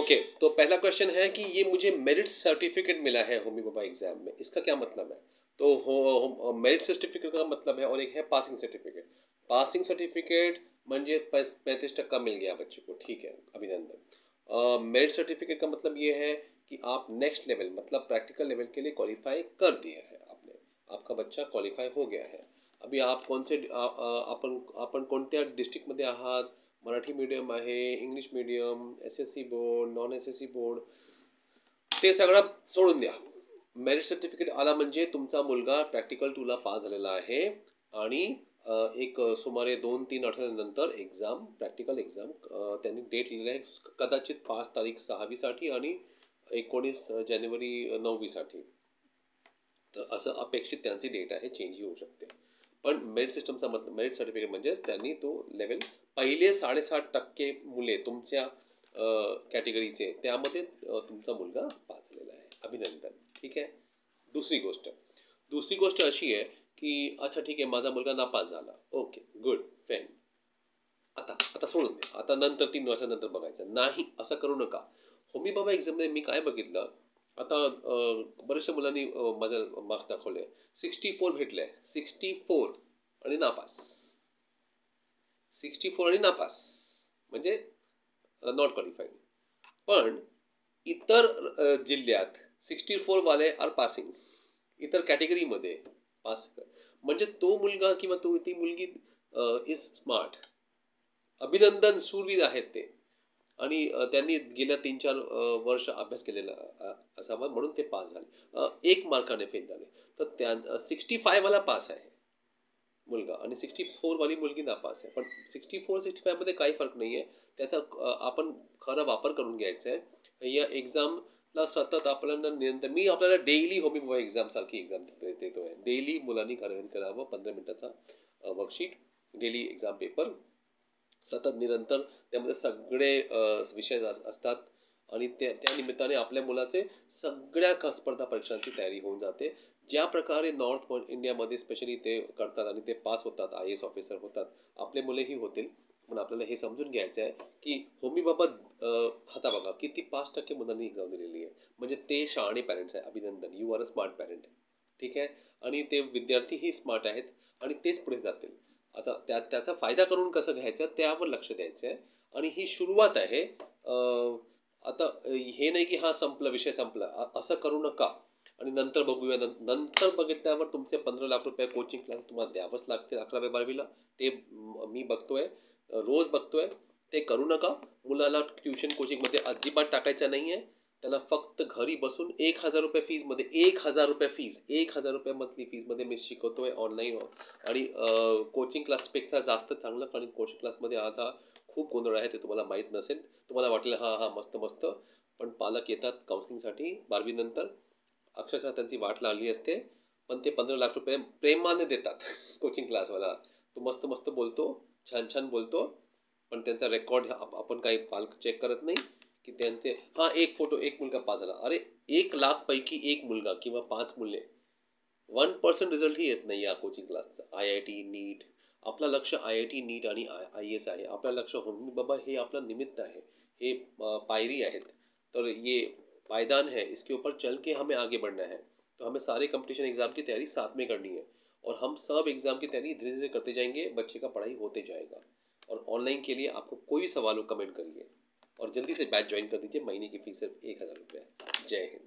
Okay, तो पहला question है कि ये मुझे मेरिट सर्टिफिकेट मिला है होमी बाबा एग्जाम में, इसका क्या मतलब है? तो मेरिट सर्टिफिकेट का मतलब है, और एक है पासिंग सर्टिफिकेट। पासिंग सर्टिफिकेट म्हणजे 35% मिल गया बच्चे को, ठीक है, अभिनंदन। मेरिट सर्टिफिकेट का मतलब ये है कि आप नेक्स्ट लेवल मतलब प्रैक्टिकल लेवल के लिए क्वालिफाई कर दिए हैं आपने, आपका बच्चा क्वालिफाई हो गया है। अभी आप कौन से आपण कोणत्या डिस्ट्रिक्टमध्ये आहात, मराठी मीडियम आहे, English medium, SSC board, non SSC board, ते सगळं सोडून द्या। मेरिट सर्टिफिकेट आला म्हणजे तुमचा मुलगा प्रॅक्टिकल 2 ला पास झालेला आहे आणि एक सुमारे 2-3 आठवड्यानंतर एक्झाम, प्रॅक्टिकल एक्झाम त्यांनी डेट लिहिली आहे, कदाचित 5 तारीख 6वी साठी आणि 19 जानेवारी 9वी साठी। तर असं अपेक्षित त्यांची डेट आहे, चेंज होऊ शकते। पण मेरिट सिस्टमचा मतलब मेरिट सर्टिफिकेट म्हणजे त्यांनी तो लेवल पहिले 7.5% मुले तुमच्या कॅटेगरीचे त्यामध्ये तुमचा मुलगा पास झालेला आहे, अभिनंदन, ठीक आहे। दुसरी गोष्ट अशी आहे की अच्छा ठीक आहे, माझा मुलगा नापास झाला, ओके गुड फाईन, आता सोडून दे, आता नंतर 3 वर्षानंतर बघायचं नाही, असं करू नका। होमी बाबा एक्झाममध्ये मी काय बघितलं, आता बऱ्याचशा मुलांनी माझे मार्क्स दाखवले, 64 भेटले, 64 आणि नापास, 64 आणि नापास म्हणजे नॉट क्वालिफाईड। पण इतर जिल्ह्यात 64 वाले आर पासिंग, इतर कॅटेगरीमध्ये पास, म्हणजे तो मुलगा किंवा ती मुलगी इज स्मार्ट, अभिनंदन, शूरवीर आहेत ते, आणि त्यांनी गेल्या 3-4 वर्ष अभ्यास केलेला असावा म्हणून ते पास झाले, 1 मार्काने फेल झाले। तर त्या 65 वाला पास आहे मुलगा आणि 64 वाली मुलगी नापास आहे, पण 64-65 मध्ये काही फरक नाहीये, त्याचा आपण खरा वापर करून घ्यायचा आहे। या एक्झामला सतत आपल्याला निरंतर, मी आपल्याला डेली होमी बाबा एक्झाम सारखी एक्झाम देतोय, डेली मुलांनी घरी करावं 15 मिनिटाचा वर्कशीट, डेली एक्झाम पेपर, सतत निरंतर त्यामध्ये सगळे विषय असतात आणि त्या निमित्ताने आपल्या मुलाचे सगळ्या स्पर्धा परीक्षांची तयारी होऊन जाते। ज्या प्रकारे नॉर्थ इंडियामध्ये स्पेशली ते करतात आणि ते पास होतात, IAS ऑफिसर होतात, आपले मुलेही होतील। पण आपल्याला हे समजून घ्यायचं आहे की होमी बाबा आता बघा किती 5% मुलांनी एक्झाम दिलेली आहे, म्हणजे ते शहाणे पॅरेंट्स आहे, अभिनंदन, you are a smart parent, ठीक आहे। आणि ते विद्यार्थीही स्मार्ट आहेत आणि तेच पुढे जातील। आता त्याचा फायदा करून कसं घ्यायचं त्यावर लक्ष द्यायचं आहे, आणि ही सुरुवात आहे। आता हे नाही की हा संपला, विषय संपला, असं करू नका आणि नंतर बघूया, नंतर बघितल्यावर तुमचे 15 लाख रुपये कोचिंग क्लास तुम्हाला द्यावंच लागतील 11वी-12वीला, ते मी बघतोय, रोज बघतोय, ते करू नका। मुलाला ट्युशन कोचिंगमध्ये अजिबात टाकायचं नाहीये, त्याला फक्त घरी बसून 1,000 रुपये फीजमध्ये, 1,000 रुपये फीज, 1,000 रुपये मंथली फीजमध्ये मी शिकवतोय ऑनलाईन, आणि कोचिंग क्लासपेक्षा जास्त चांगलं, कारण कोचिंग क्लासमध्ये आता खूप गोंधळ आहे, ते तुम्हाला माहीत नसेल, तुम्हाला वाटेल हां मस्त मस्त, पण पालक येतात काउन्सिलिंगसाठी 12वी नंतर, अक्षरशः त्यांची वाट लागली असते, पण ते 15 लाख रुपये प्रेमाने देतात कोचिंग क्लासवाला, तो मस्त मस्त बोलतो, छान छान बोलतो, पण त्यांचा रेकॉर्ड आपण काही पालक चेक करत नाही की त्यांचे एक फोटो, एक मुलगा पास झाला, अरे 1 लाख पैकी 1 मुलगा किंवा 5 मुले, 1% रिझल्टही येत नाही या कोचिंग क्लासचा। IIT नीट, आपलं लक्ष IIT नीट आणि IAS आहे, आपलं लक्ष होमी बाबा हे आपलं निमित्त आहे, हे पायरी आहेत, तर ये पायदान है, इसके ऊपर चल के हमें आगे बढ़ना है। तो हमें सारे कंपटीशन एग्जाम की तैयारी साथ में करनी है, और हम सब एग्जाम की तैयारी धीरे धीरे करते जाएंगे, बच्चे का पढ़ाई होते जाएगा। और ऑनलाइन के लिए आपको कोई सवाल हो कमेंट करिए, और जल्दी से बैच ज्वाइन कर दीजिए, महीने की फीस सिर्फ 1,000 रुपये है। जय हिंद।